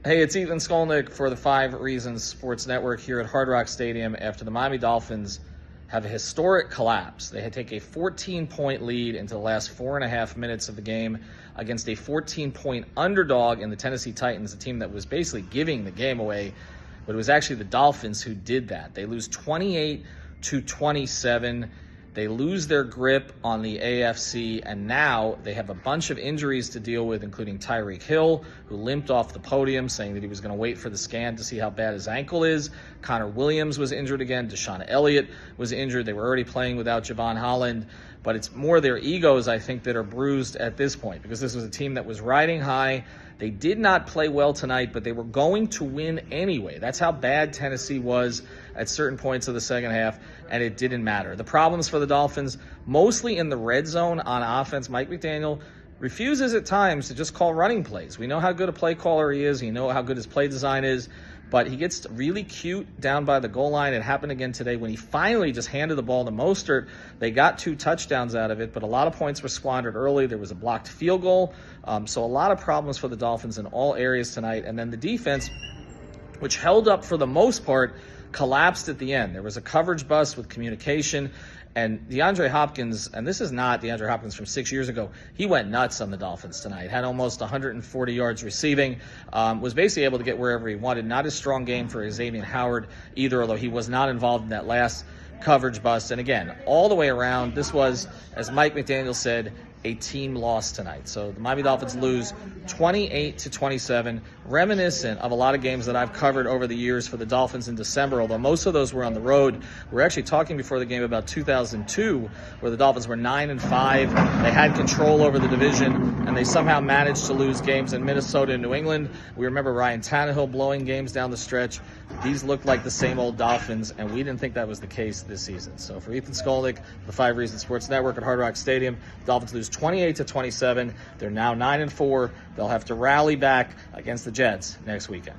Hey, it's Ethan Skolnick for the 5 Reasons Sports Network here at Hard Rock Stadium after the Miami Dolphins have a historic collapse. They had taken a 14-point lead into the last 4.5 minutes of the game against a 14-point underdog in the Tennessee Titans, a team that was basically giving the game away, but it was actually the Dolphins who did that. They lose 28-27. They lose their grip on the AFC, and now they have a bunch of injuries to deal with, including Tyreek Hill, who limped off the podium, saying that he was going to wait for the scan to see how bad his ankle is. Connor Williams was injured again. Deshaun Elliott was injured. They were already playing without Javon Holland. But it's more their egos, I think, that are bruised at this point, because this was a team that was riding high. They did not play well tonight, but they were going to win anyway. That's how bad Tennessee was at certain points of the second half, and it didn't matter. The problems for the Dolphins, mostly in the red zone on offense. Mike McDaniel refuses at times to just call running plays. We know how good a play caller he is. We know how good his play design is. But he gets really cute down by the goal line. It happened again today when he finally just handed the ball to Mostert. They got 2 touchdowns out of it, but a lot of points were squandered early. There was a blocked field goal. So a lot of problems for the Dolphins in all areas tonight. And then the defense, which held up for the most part, collapsed at the end. There was a coverage bust with communication. And DeAndre Hopkins, and this is not DeAndre Hopkins from 6 years ago, he went nuts on the Dolphins tonight. Had almost 140 yards receiving, was basically able to get wherever he wanted. Not a strong game for Xavier Howard either, although he was not involved in that last coverage bust. And again, all the way around, this was, as Mike McDaniel said, a team loss tonight. So the Miami Dolphins lose 28-27, reminiscent of a lot of games that I've covered over the years for the Dolphins in December, although most of those were on the road. We were actually talking before the game about 2002, where the Dolphins were 9-5. They had control over the division, and they somehow managed to lose games in Minnesota and New England. We remember Ryan Tannehill blowing games down the stretch. These looked like the same old Dolphins, and we didn't think that was the case this season. So for Ethan Skolnick, the 5 Reasons Sports Network at Hard Rock Stadium, the Dolphins lose 28-27. They're now 9-4. They'll have to rally back against the Jets next weekend.